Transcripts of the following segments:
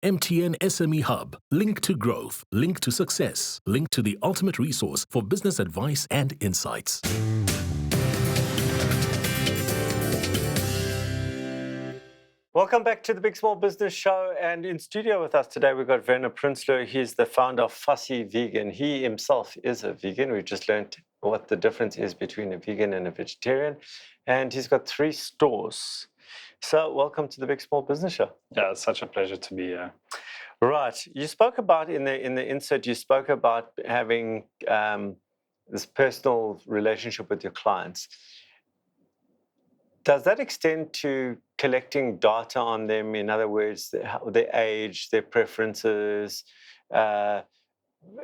MTN SME Hub. Link to growth. Link to success. Link to the ultimate resource for business advice and insights. Welcome back to the Big Small Business Show. And in studio with us today, we've got Werner Prinsloo. He's the founder of Fussy Vegan. He himself is a vegan. We just learned what the difference is between a vegan and a vegetarian. And he's got 3 stores. So welcome to the Big Small Business Show. Yeah, it's such a pleasure to be here. Right. You spoke about in the insert, you spoke about having this personal relationship with your clients. Does that extend to collecting data on them? In other words, their age, their preferences,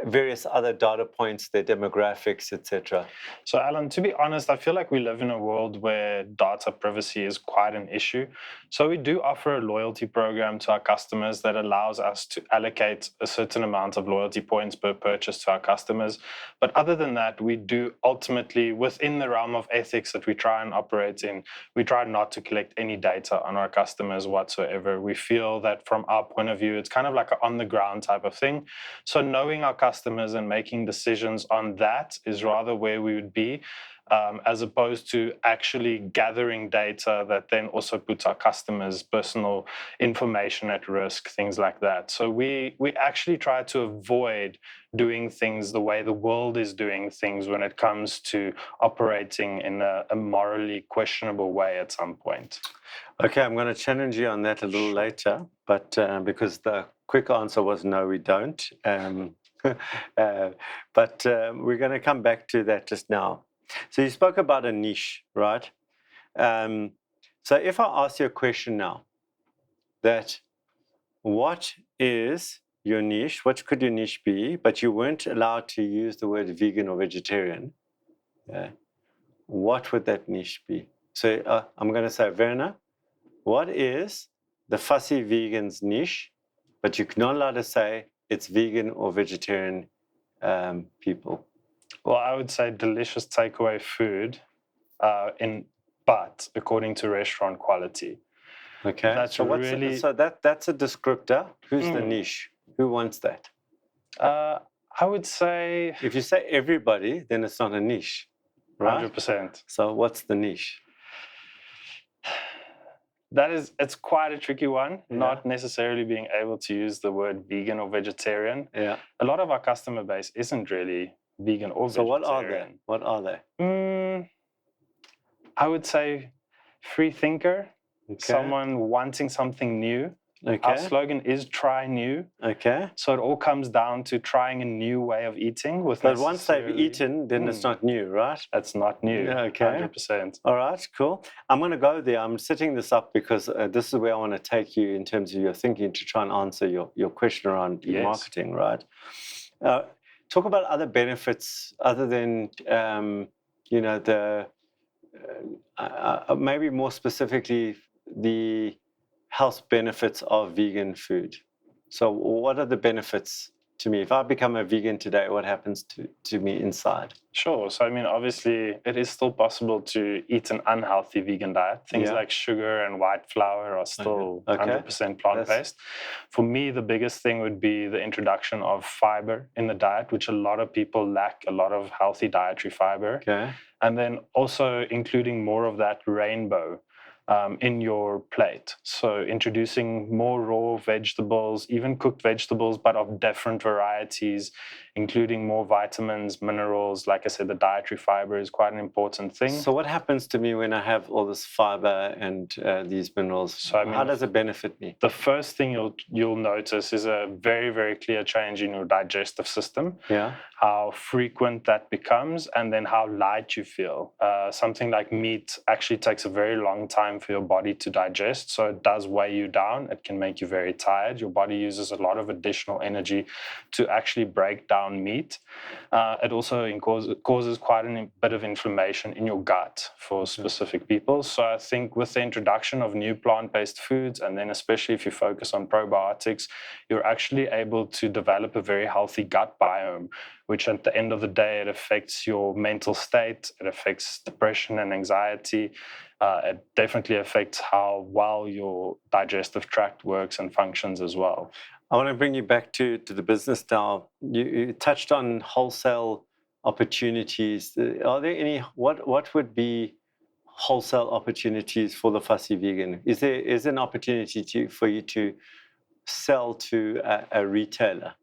various other data points, their demographics, etc.? So, Alan, to be honest, I feel like we live in a world where data privacy is quite an issue. So we do offer a loyalty program to our customers that allows us to allocate a certain amount of loyalty points per purchase to our customers. But other than that, we do ultimately, within the realm of ethics that we try and operate in, we try not to collect any data on our customers whatsoever. We feel that from our point of view, it's kind of like an on-the-ground type of thing. So knowing our customers and making decisions on that is rather where we would be, as opposed to actually gathering data that then also puts our customers' personal information at risk, things like that. So we actually try to avoid doing things the way the world is doing things when it comes to operating in a morally questionable way at some point. Okay, I'm going to challenge you on that a little later, but because the quick answer was no, we don't. But we're going to come back to that just now. So you spoke about a niche, right? So if I ask you a question now, that what is your niche? What could your niche be? But you weren't allowed to use the word vegan or vegetarian. What would that niche be? So I'm going to say, Werner, what is the Fussy Vegan's niche? But you're not allowed to say it's vegan or vegetarian people. Well, I would say delicious takeaway food, but according to restaurant quality. Okay. That's so really... that's a descriptor. Who's the niche? Who wants that? I would say... If you say everybody, then it's not a niche, right? 100%. So what's the niche? It's quite a tricky one, not necessarily being able to use the word vegan or vegetarian. Yeah. A lot of our customer base isn't really vegan or vegetarian. So what are they? I would say free thinker, someone wanting something new. Okay. Our slogan is try new. Okay. So it all comes down to trying a new way of eating. But once they've eaten, then it's not new, right? It's not new. Okay. 100%. All right, cool. I'm going to go there. I'm setting this up because this is where I want to take you in terms of your thinking to try and answer your question around marketing, right? Talk about other benefits other than, maybe more specifically, the health benefits of vegan food. So what are the benefits to me? If I become a vegan today, what happens to me inside? Sure. So, I mean, obviously, it is still possible to eat an unhealthy vegan diet. Things like sugar and white flour are still 100% plant-based. For me, the biggest thing would be the introduction of fiber in the diet, which a lot of people lack a lot of healthy dietary fiber. Okay. And then also including more of that rainbow in your plate. So introducing more raw vegetables, even cooked vegetables, but of different varieties, including more vitamins, minerals. Like I said, the dietary fiber is quite an important thing. So what happens to me when I have all this fiber and these minerals? So how does it benefit me? The first thing you'll notice is a very, very clear change in your digestive system. Yeah. How frequent that becomes, and then how light you feel. Something like meat actually takes a very long time for your body to digest, so it does weigh you down. It can make you very tired. Your body uses a lot of additional energy to actually break down meat. It also causes quite a bit of inflammation in your gut for specific people. So I think with the introduction of new plant-based foods, and then especially if you focus on probiotics, you're actually able to develop a very healthy gut biome, which at the end of the day, it affects your mental state, it affects depression and anxiety, it definitely affects how well your digestive tract works and functions as well. I want to bring you back to the business now. You touched on wholesale opportunities. Are there any, what would be wholesale opportunities for the Fussy Vegan? Is there an opportunity for you to sell to a retailer?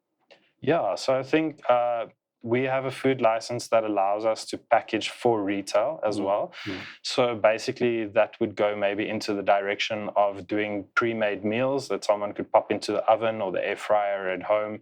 Yeah, so I think we have a food license that allows us to package for retail as well. So basically that would go maybe into the direction of doing pre-made meals that someone could pop into the oven or the air fryer at home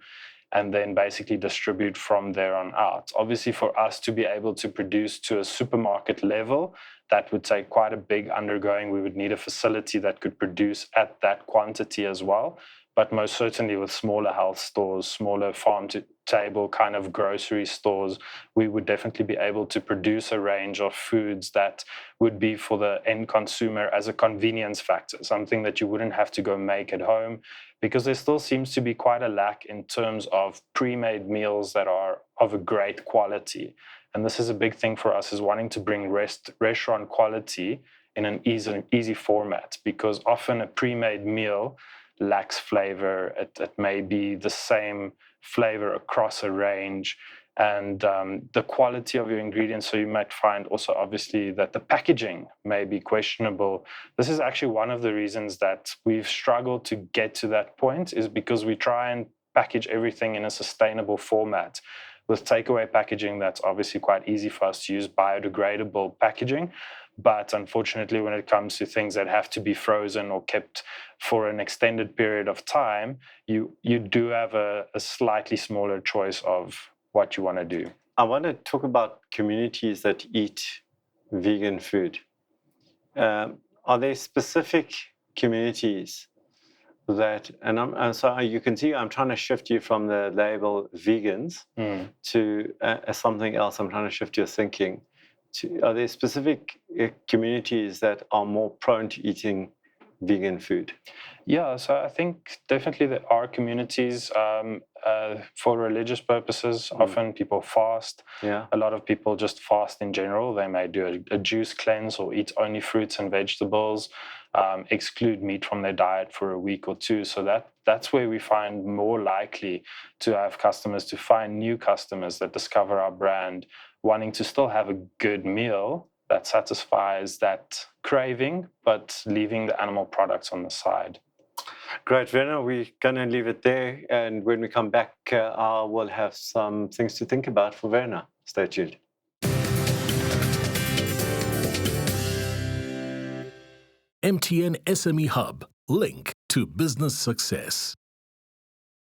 and then basically distribute from there on out. Obviously, for us to be able to produce to a supermarket level, that would take quite a big undergoing. We would need a facility that could produce at that quantity as well. But most certainly with smaller health stores, smaller farm-to-table kind of grocery stores, we would definitely be able to produce a range of foods that would be for the end consumer as a convenience factor, something that you wouldn't have to go make at home, because there still seems to be quite a lack in terms of pre-made meals that are of a great quality. And this is a big thing for us, is wanting to bring restaurant quality in an easy format, because often a pre-made meal lacks flavor. It may be the same flavor across a range, and the quality of your ingredients. So you might find also obviously that the packaging may be questionable. This is actually one of the reasons that we've struggled to get to that point, is because we try and package everything in a sustainable format. With takeaway packaging, that's obviously quite easy for us to use biodegradable packaging. But unfortunately, when it comes to things that have to be frozen or kept for an extended period of time, you do have a slightly smaller choice of what you want to do. I want to talk about communities that eat vegan food. Are there specific communities that, and so you can see I'm trying to shift you from the label vegans to something else. I'm trying to shift your thinking. Are there specific communities that are more prone to eating vegan food? Yeah, so I think definitely there are communities for religious purposes. Often people fast. Yeah. A lot of people just fast in general. They may do a juice cleanse or eat only fruits and vegetables, exclude meat from their diet for a week or two. So that's where we find more likely to have customers, to find new customers that discover our brand, wanting to still have a good meal that satisfies that craving, but leaving the animal products on the side. Great, Werner. We're going to leave it there. And when we come back, I will have some things to think about for Werner. Stay tuned. MTN SME Hub, link to business success.